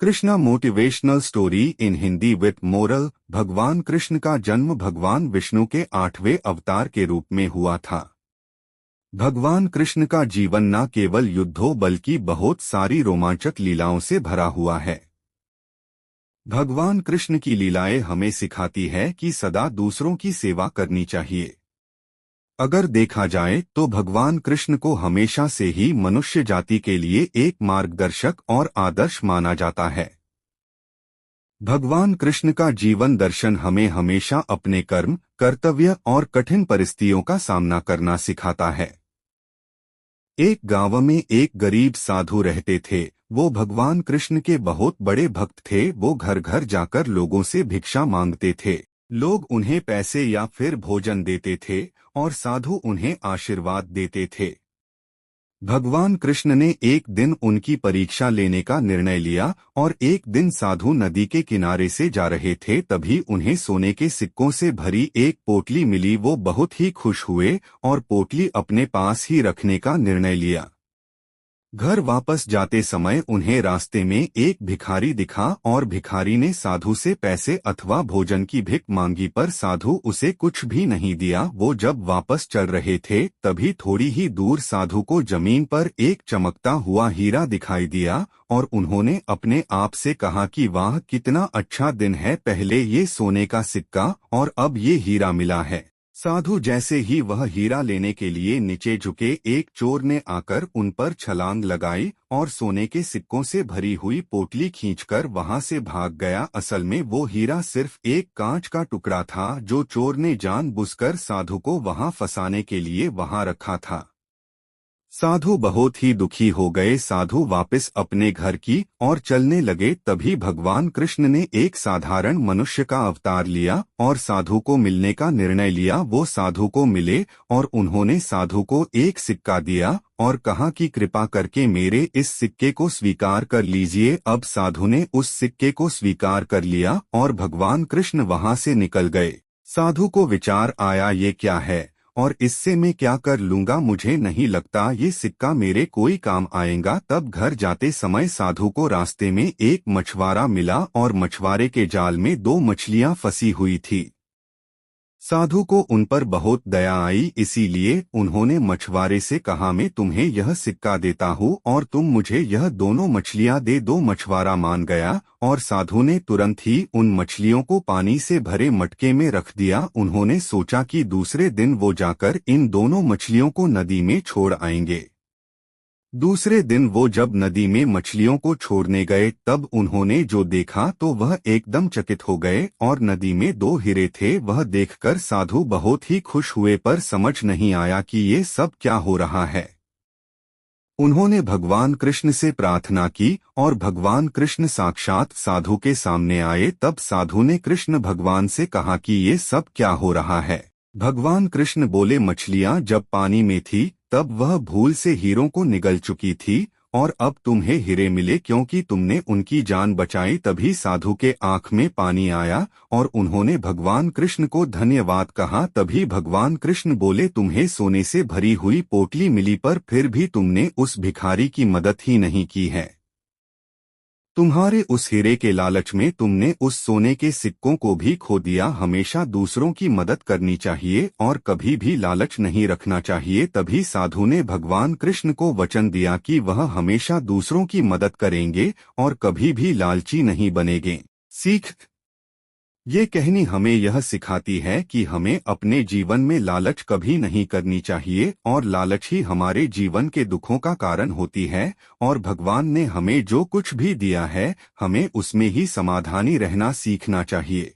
Krishna motivational story in Hindi with moral. भगवान कृष्ण का जन्म भगवान विष्णु के 8वें अवतार के रूप में हुआ था। भगवान कृष्ण का जीवन न केवल युद्धों बल्कि बहुत सारी रोमांचक लीलाओं से भरा हुआ है। भगवान कृष्ण की लीलाएं हमें सिखाती है कि सदा दूसरों की सेवा करनी चाहिए। अगर देखा जाए तो भगवान कृष्ण को हमेशा से ही मनुष्य जाति के लिए एक मार्गदर्शक और आदर्श माना जाता है। भगवान कृष्ण का जीवन दर्शन हमें हमेशा अपने कर्म, कर्तव्य और कठिन परिस्थितियों का सामना करना सिखाता है। एक गांव में एक गरीब साधु रहते थे। वो भगवान कृष्ण के बहुत बड़े भक्त थे। वो घर घर जाकर लोगों से भिक्षा मांगते थे। लोग उन्हें पैसे या फिर भोजन देते थे और साधु उन्हें आशीर्वाद देते थे। भगवान कृष्ण ने एक दिन उनकी परीक्षा लेने का निर्णय लिया और एक दिन साधु नदी के किनारे से जा रहे थे, तभी उन्हें सोने के सिक्कों से भरी एक पोटली मिली। वो बहुत ही खुश हुए और पोटली अपने पास ही रखने का निर्णय लिया। घर वापस जाते समय उन्हें रास्ते में एक भिखारी दिखा और भिखारी ने साधु से पैसे अथवा भोजन की भिख मांगी, पर साधु उसे कुछ भी नहीं दिया। वो जब वापस चल रहे थे तभी थोड़ी ही दूर साधु को जमीन पर एक चमकता हुआ हीरा दिखाई दिया और उन्होंने अपने आप से कहा कि वाह, कितना अच्छा दिन है, पहले ये सोने का सिक्का और अब ये हीरा मिला है। साधु जैसे ही वह हीरा लेने के लिए नीचे झुके, एक चोर ने आकर उन पर छलांग लगाई और सोने के सिक्कों से भरी हुई पोटली खींचकर वहां से भाग गया। असल में वो हीरा सिर्फ एक कांच का टुकड़ा था जो चोर ने जानबूझकर साधु को वहां फंसाने के लिए वहां रखा था। साधु बहुत ही दुखी हो गए। साधु वापस अपने घर की ओर चलने लगे, तभी भगवान कृष्ण ने एक साधारण मनुष्य का अवतार लिया और साधु को मिलने का निर्णय लिया। वो साधु को मिले और उन्होंने साधु को एक सिक्का दिया और कहा कि कृपा करके मेरे इस सिक्के को स्वीकार कर लीजिए। अब साधु ने उस सिक्के को स्वीकार कर लिया और भगवान कृष्ण वहां से निकल गए। साधु को विचार आया, ये क्या है और इससे मैं क्या कर लूंगा, मुझे नहीं लगता ये सिक्का मेरे कोई काम आएगा। तब घर जाते समय साधु को रास्ते में एक मछुआरा मिला और मछुआरे के जाल में 2 मछलियां फंसी हुई थी। साधु को उन पर बहुत दया आई, इसीलिए उन्होंने मछुआरे से कहा, मैं तुम्हें यह सिक्का देता हूँ और तुम मुझे यह दोनों मछलियां दे दो। मछुआरा मान गया और साधु ने तुरंत ही उन मछलियों को पानी से भरे मटके में रख दिया। उन्होंने सोचा कि दूसरे दिन वो जाकर इन दोनों मछलियों को नदी में छोड़ आएंगे। दूसरे दिन वो जब नदी में मछलियों को छोड़ने गए तब उन्होंने जो देखा तो वह एकदम चकित हो गए और नदी में 2 हीरे थे। वह देखकर साधु बहुत ही खुश हुए, पर समझ नहीं आया कि ये सब क्या हो रहा है। उन्होंने भगवान कृष्ण से प्रार्थना की और भगवान कृष्ण साक्षात साधु के सामने आए। तब साधु ने कृष्ण भगवान से कहा कि ये सब क्या हो रहा है। भगवान कृष्ण बोले, मछलियां जब पानी में थी तब वह भूल से हीरों को निगल चुकी थी और अब तुम्हें हीरे मिले क्योंकि तुमने उनकी जान बचाई। तभी साधु के आंख में पानी आया और उन्होंने भगवान कृष्ण को धन्यवाद कहा। तभी भगवान कृष्ण बोले, तुम्हें सोने से भरी हुई पोटली मिली, पर फिर भी तुमने उस भिखारी की मदद ही नहीं की है। तुम्हारे उस हीरे के लालच में तुमने उस सोने के सिक्कों को भी खो दिया। हमेशा दूसरों की मदद करनी चाहिए और कभी भी लालच नहीं रखना चाहिए। तभी साधु ने भगवान कृष्ण को वचन दिया कि वह हमेशा दूसरों की मदद करेंगे और कभी भी लालची नहीं बनेंगे। सीख ये कहानी हमें यह सिखाती है कि हमें अपने जीवन में लालच कभी नहीं करनी चाहिए और लालच ही हमारे जीवन के दुखों का कारण होती है। और भगवान ने हमें जो कुछ भी दिया है हमें उसमें ही समाधानी रहना सीखना चाहिए।